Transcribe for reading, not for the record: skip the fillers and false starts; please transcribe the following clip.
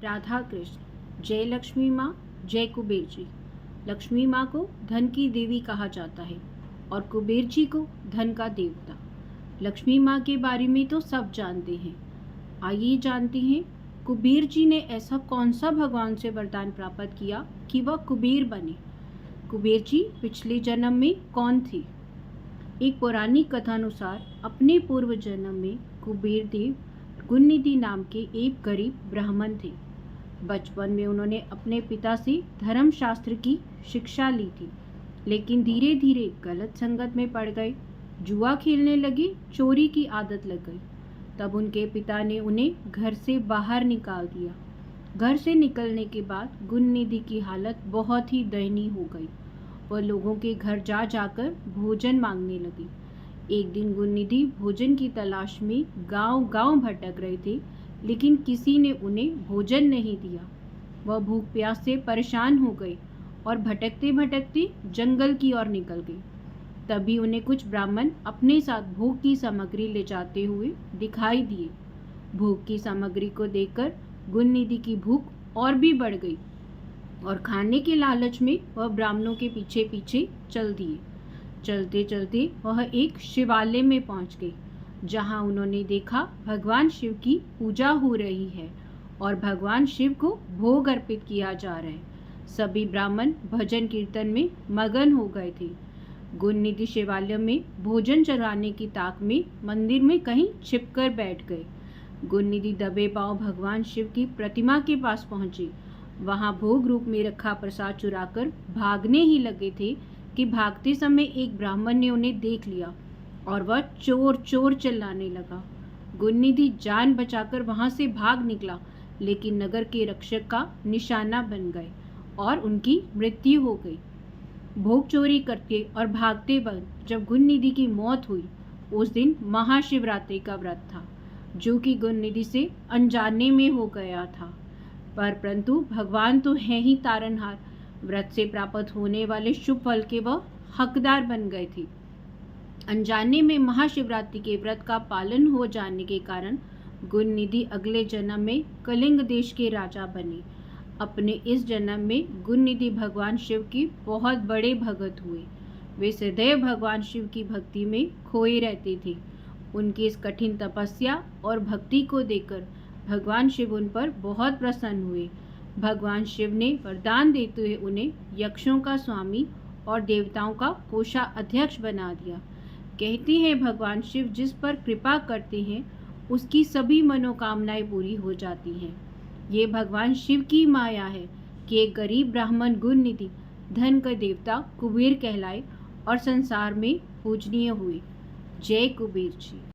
राधा कृष्ण। जय लक्ष्मी माँ, जय कुबेर जी। लक्ष्मी माँ को धन की देवी कहा जाता है और कुबेर जी को धन का देवता। लक्ष्मी माँ के बारे में तो सब जानते हैं। आइए जानते हैं कुबेर जी ने ऐसा कौन सा भगवान से वरदान प्राप्त किया कि वह कुबेर बने। कुबेर जी पिछले जन्म में कौन थे? एक पौराणिक कथानुसार अपने पूर्व जन्म में कुबेर देव गुणनिधि नाम के एक गरीब ब्राह्मण थे। बचपन में उन्होंने अपने पिता से धर्मशास्त्र की शिक्षा ली थी, लेकिन धीरे धीरे गलत संगत में पड़ गए। जुआ खेलने लगे, चोरी की आदत लग गई। तब उनके पिता ने उन्हें घर से बाहर निकाल दिया। घर से निकलने के बाद गुणनिधि की हालत बहुत ही दयनीय हो गई। वह लोगों के घर जा जाकर भोजन मांगने लगी। एक दिन गुणनिधि भोजन की तलाश में गांव-गांव भटक रहे थे, लेकिन किसी ने उन्हें भोजन नहीं दिया। वह भूख प्यास से परेशान हो गए और भटकते भटकते जंगल की ओर निकल गए। तभी उन्हें कुछ ब्राह्मण अपने साथ भोग की सामग्री ले जाते हुए दिखाई दिए। भोग की सामग्री को देखकर गुणनिधि की भूख और भी बढ़ गई और खाने के लालच में वह ब्राह्मणों के पीछे पीछे चल दिए। चलते चलते वह एक शिवालय में पहुंच गए, जहां उन्होंने देखा भगवान शिव की पूजा हो रही है और भगवान शिव को भोग अर्पित किया जा रहा है। सभी ब्राह्मण भजन कीर्तन में मगन हो गए थे। गुणनिधि शिवालय में भोजन चढ़ाने की ताक में मंदिर में कहीं छिपकर बैठ गए। गुणनिधि दबे पांव भगवान शिव की प्रतिमा के पास पहुंचे। वहां भोग रूप में रखा प्रसाद चुराकर भागने ही लगे थे कि भागते समय एक ब्राह्मण ने उन्हें देख लिया और वह चोर चोर चिल्लाने लगा। गुणनिधि जान बचाकर वहां से भाग निकला, लेकिन नगर के रक्षक का निशाना बन गए और उनकी मृत्यु हो गई। भोग चोरी करते और भागते वक्त जब गुणनिधि की मौत हुई, उस दिन महाशिवरात्रि का व्रत था, जो कि गुणनिधि से अनजाने में हो गया था। परंतु भगवान तो है ही तारनहार। व्रत से प्राप्त होने वाले शुभ फल के वह हकदार बन गए थे। अनजाने में महाशिवरात्रि के व्रत का पालन हो जाने के कारण गुणनिधि अगले जन्म में कलिंग देश के राजा बने। अपने इस जन्म में गुणनिधि भगवान शिव की बहुत बड़े भगत हुए। वे सदैव भगवान शिव की भक्ति में खोए रहते थे। उनकी इस कठिन तपस्या और भक्ति को देखकर भगवान शिव उन पर बहुत प्रसन्न हुए। भगवान शिव ने वरदान देते हुए उन्हें यक्षों का स्वामी और देवताओं का कोषाध्यक्ष बना दिया। कहते हैं भगवान शिव जिस पर कृपा करते हैं उसकी सभी मनोकामनाएं पूरी हो जाती हैं। ये भगवान शिव की माया है कि एक गरीब ब्राह्मण गुणनिधि धन का देवता कुबेर कहलाए और संसार में पूजनीय हुए। जय कुबेर जी।